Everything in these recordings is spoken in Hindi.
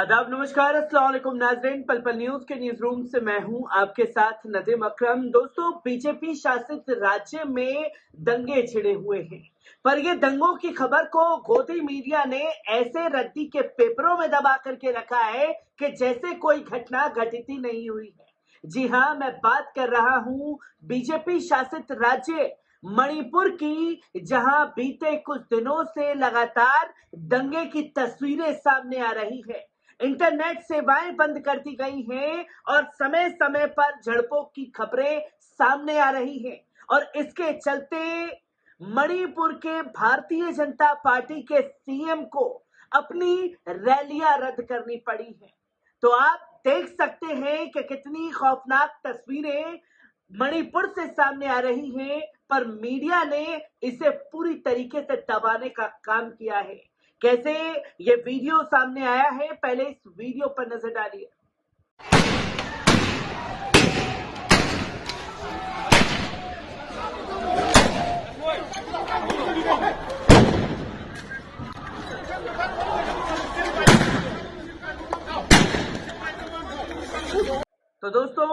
आदाब, नमस्कार, अस्सलाम वालेकुम नाज़रीन। पल पल न्यूज के न्यूज रूम से मैं हूं आपके साथ नदीम अकरम। दोस्तों, बीजेपी शासित राज्य में दंगे छिड़े हुए हैं, पर ये दंगों की खबर को गोदी मीडिया ने ऐसे रद्दी के पेपरों में दबा करके रखा है कि जैसे कोई घटना घटित ही नहीं हुई है। जी हाँ, मैं बात कर रहा हूं बीजेपी शासित राज्य मणिपुर की, जहां बीते कुछ दिनों से लगातार दंगे की तस्वीरें सामने आ रही है। इंटरनेट सेवाएं बंद कर दी गई हैं और समय समय पर झड़पों की खबरें सामने आ रही हैं और इसके चलते मणिपुर के भारतीय जनता पार्टी के सीएम को अपनी रैलियां रद्द करनी पड़ी है। तो आप देख सकते हैं कि कितनी खौफनाक तस्वीरें मणिपुर से सामने आ रही हैं, पर मीडिया ने इसे पूरी तरीके से दबाने का काम किया है। कैसे ये वीडियो सामने आया है, पहले इस वीडियो पर नजर डालिए। तो दोस्तों,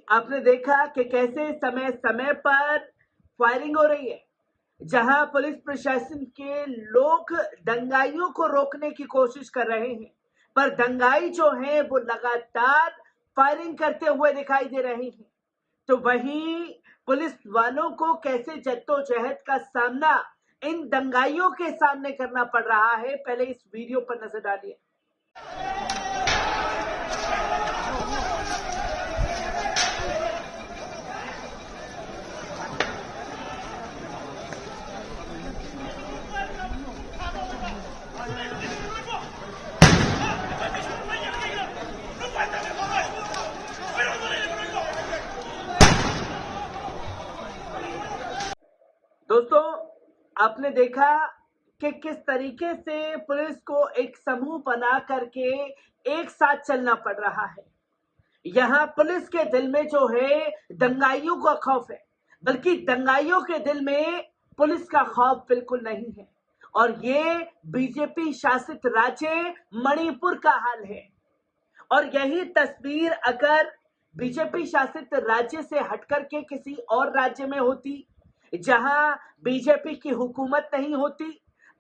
आपने देखा कि कैसे समय समय पर फायरिंग हो रही है, जहां पुलिस प्रशासन के लोग दंगाइयों को रोकने की कोशिश कर रहे हैं, पर दंगाई जो है वो लगातार फायरिंग करते हुए दिखाई दे रहे हैं। तो वहीं पुलिस वालों को कैसे जद्दोजहद का सामना इन दंगाइयों के सामने करना पड़ रहा है, पहले इस वीडियो पर नजर डालिए। दोस्तों, आपने देखा कि किस तरीके से पुलिस को एक समूह बना करके एक साथ चलना पड़ रहा है। यहाँ पुलिस के दिल में जो है दंगाइयों का खौफ है, बल्कि दंगाइयों के दिल में पुलिस का खौफ बिल्कुल नहीं है। और ये बीजेपी शासित राज्य मणिपुर का हाल है। और यही तस्वीर अगर बीजेपी शासित राज्य से हटकर के किसी और राज्य में होती, जहां बीजेपी की हुकूमत नहीं होती,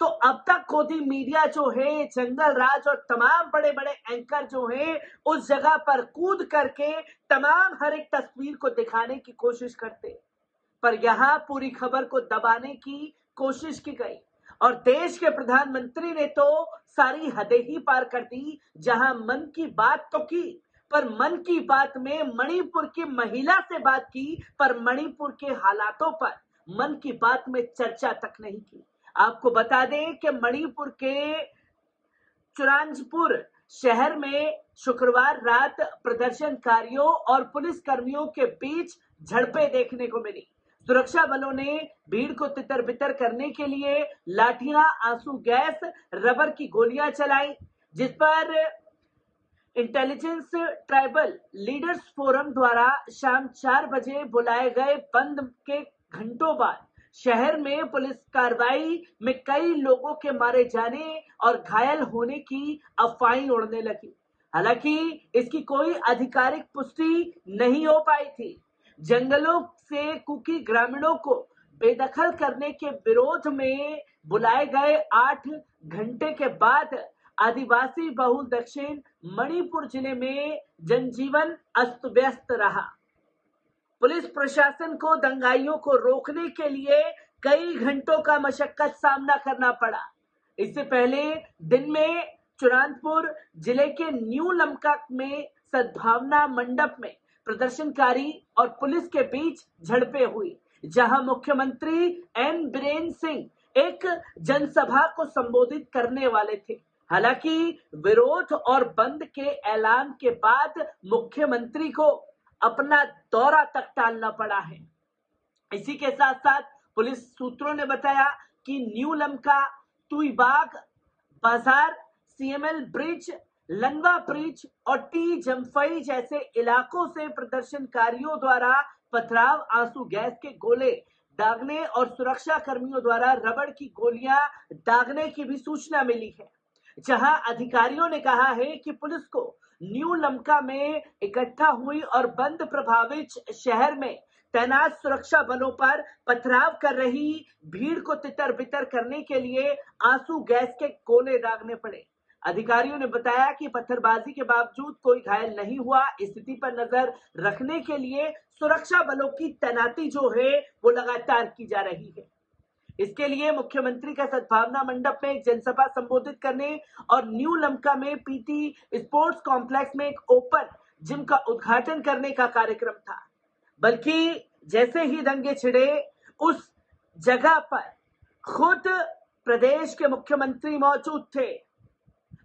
तो अब तक गोदी मीडिया जो है, जंगल राज और तमाम बड़े बड़े एंकर जो हैं उस जगह पर कूद करके तमाम हर एक तस्वीर को दिखाने की कोशिश करते, पर यहां पूरी खबर को दबाने की कोशिश की गई। और देश के प्रधानमंत्री ने तो सारी हदें ही पार कर दी। जहां मन की बात तो की, पर मन की बात में मणिपुर की महिला से बात की, पर मणिपुर के हालातों पर मन की बात में चर्चा तक नहीं की। आपको बता दें कि मणिपुर के चुरांजपुर शहर में शुक्रवार रात प्रदर्शनकारियों और पुलिस कर्मियों के बीच झड़पें देखने को मिली। सुरक्षा बलों ने भीड़ को तितर बितर करने के लिए लाठियां, आंसू गैस, रबर की गोलियां चलाई, जिस पर इंटेलिजेंस ट्राइबल लीडर्स फोरम द्वारा शाम 4 बजे बुलाए गए बंद के घंटों बाद शहर में पुलिस कार्रवाई में कई लोगों के मारे जाने और घायल होने की अफवाहें उड़ने लगी। हालांकि इसकी कोई आधिकारिक पुष्टि नहीं हो पाई थी। जंगलों से कुकी ग्रामीणों को बेदखल करने के विरोध में बुलाए गए 8 घंटे के बाद आदिवासी बहुल दक्षिण मणिपुर जिले में जनजीवन अस्त व्यस्त रहा। पुलिस प्रशासन को दंगाइयों को रोकने के लिए कई घंटों का मशक्कत सामना करना पड़ा। इससे पहले दिन में चुरांदपुर जिले के न्यू लमका में सद्भावना मंडप में प्रदर्शनकारी और पुलिस के बीच झड़पें हुई, जहां मुख्यमंत्री एन बीरेन सिंह एक जनसभा को संबोधित करने वाले थे। हालांकि विरोध और बंद के ऐलान के बाद मुख्यमंत्री को अपना दौरा तक टालना पड़ा है। इसी के साथ साथ पुलिस सूत्रों ने बताया कि न्यू लमका, तुईबाग बाजार, सीएमएल ब्रिज, लंगा ब्रिज और टी जम्फई जैसे इलाकों से प्रदर्शनकारियों द्वारा पथराव, आंसू गैस के गोले दागने और सुरक्षा कर्मियों द्वारा रबड़ की गोलियां दागने की भी सूचना मिली है। जहां अधिकारियों ने कहा है कि पुलिस को न्यू लमका में इकट्ठा हुई और बंद प्रभावित शहर में तैनात सुरक्षा बलों पर पथराव कर रही भीड़ को तितर बितर करने के लिए आंसू गैस के गोले दागने पड़े। अधिकारियों ने बताया कि पत्थरबाजी के बावजूद कोई घायल नहीं हुआ। स्थिति पर नजर रखने के लिए सुरक्षा बलों की तैनाती जो है वो लगातार की जा रही है। इसके लिए मुख्यमंत्री का सद्भावना मंडप में एक जनसभा संबोधित करने और न्यू लमका में पीटी स्पोर्ट्स कॉम्प्लेक्स में एक ओपन जिम का उद्घाटन करने का कार्यक्रम था। बल्कि जैसे ही दंगे छिड़े उस जगह पर खुद प्रदेश के मुख्यमंत्री मौजूद थे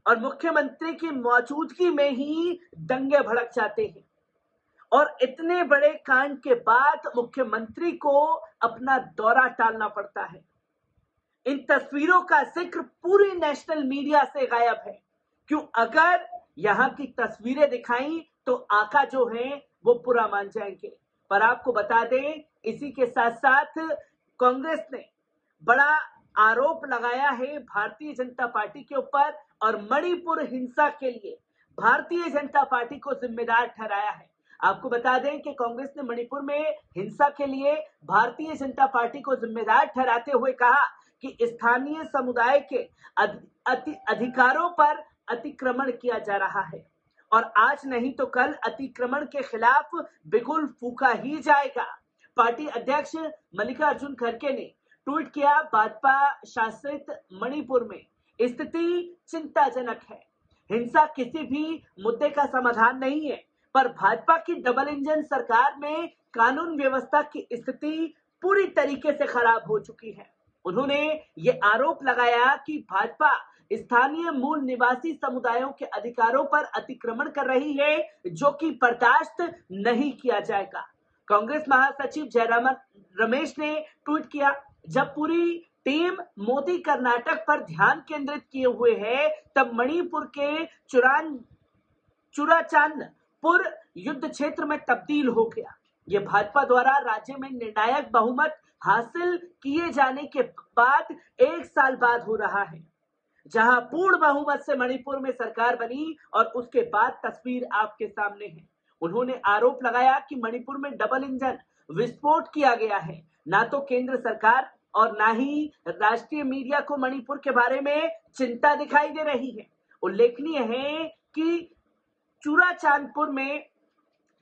और मुख्यमंत्री की मौजूदगी में ही दंगे भड़क जाते हैं और इतने बड़े कांड के बाद मुख्यमंत्री को अपना दौरा टालना पड़ता है। इन तस्वीरों का जिक्र पूरी नेशनल मीडिया से गायब है। क्यों? अगर यहाँ की तस्वीरें दिखाई तो आका जो हैं वो पूरा मान जाएंगे। पर आपको बता दें, इसी के साथ साथ कांग्रेस ने बड़ा आरोप लगाया है भारतीय जनता पार्टी के ऊपर और मणिपुर हिंसा के लिए भारतीय जनता पार्टी को जिम्मेदार ठहराया है। आपको बता दें कि कांग्रेस ने मणिपुर में हिंसा के लिए भारतीय जनता पार्टी को जिम्मेदार ठहराते हुए कहा कि स्थानीय समुदाय के अधिकारों पर अतिक्रमण किया जा रहा है और आज नहीं तो कल अतिक्रमण के खिलाफ बिगुल फूंका ही जाएगा। पार्टी अध्यक्ष मल्लिकार्जुन खड़गे ने ट्वीट किया, भाजपा शासित मणिपुर में स्थिति चिंताजनक है। हिंसा किसी भी मुद्दे का समाधान नहीं है, पर भाजपा की डबल इंजन सरकार में कानून व्यवस्था की स्थिति पूरी तरीके से खराब हो चुकी है। उन्होंने ये आरोप लगाया कि भाजपा स्थानीय मूल निवासी समुदायों के अधिकारों पर अतिक्रमण कर रही है, जो कि बर्दाश्त नहीं किया जाएगा। कांग्रेस महासचिव जयराम रमेश ने ट्वीट किया, जब पूरी टीम मोदी कर्नाटक पर ध्यान केंद्रित किए हुए है, तब मणिपुर के चुराचांदपुर युद्ध क्षेत्र में तब्दील हो गया। ये भाजपा द्वारा राज्य में निर्णायक बहुमत हासिल किए जाने के बाद 1 साल बाद हो रहा है, जहां पूर्ण बहुमत से मणिपुर में सरकार बनी और उसके बाद तस्वीर आपके सामने है। उन्होंने आरोप लगाया कि मणिपुर में डबल इंजन विस्फोट किया गया है। ना तो केंद्र सरकार और ना ही राष्ट्रीय मीडिया को मणिपुर के बारे में चिंता दिखाई दे रही है। उल्लेखनीय है कि चुराचांदपुर में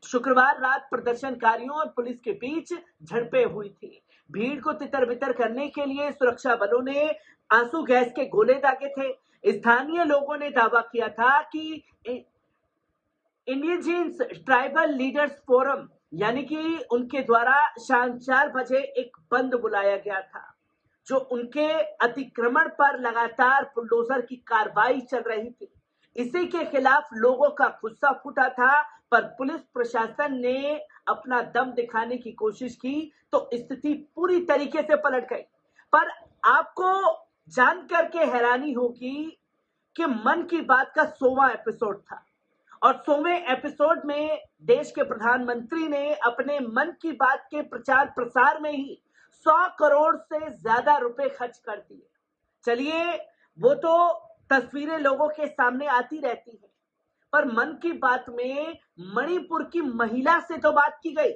शुक्रवार रात प्रदर्शनकारियों और पुलिस के बीच झड़पें हुई थी। भीड़ को तितर बितर करने के लिए सुरक्षा बलों ने आंसू गैस के गोले दागे थे। स्थानीय लोगों ने दावा किया था कि इंडिजिनस ट्राइबल लीडर्स फोरम यानी कि उनके द्वारा शाम 4 बजे एक बंद बुलाया गया था, जो उनके अतिक्रमण पर लगातार बुलडोजर की कार्रवाई चल रही थी। इसी के खिलाफ लोगों का गुस्सा फूटा था, पर पुलिस प्रशासन ने अपना दम दिखाने की कोशिश की तो स्थिति पूरी तरीके से पलट गई। पर आपको जानकर के हैरानी होगी कि मन की बात का 100वां एपिसोड था और 100वें एपिसोड में देश के प्रधानमंत्री ने अपने मन की बात के प्रचार प्रसार में ही 100 करोड़ से ज्यादा रुपए खर्च कर दिए। चलिए, वो तो तस्वीरें लोगों के सामने आती रहती हैं, पर मन की बात में मणिपुर की महिला से तो बात की गई,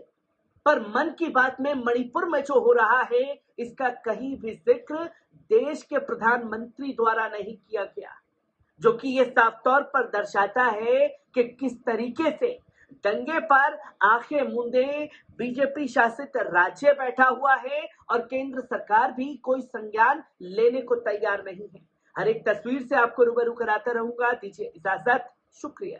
पर मन की बात में मणिपुर में जो हो रहा है इसका कहीं भी जिक्र देश के प्रधानमंत्री द्वारा नहीं किया गया, जो कि ये साफ तौर पर दर्शाता है कि किस तरीके से दंगे पर आंखें मूंदे बीजेपी शासित राज्य बैठा हुआ है और केंद्र सरकार भी कोई संज्ञान लेने को तैयार नहीं है। हर एक तस्वीर से आपको रूबरू कराता रहूंगा। दीजिए इजाजत, शुक्रिया।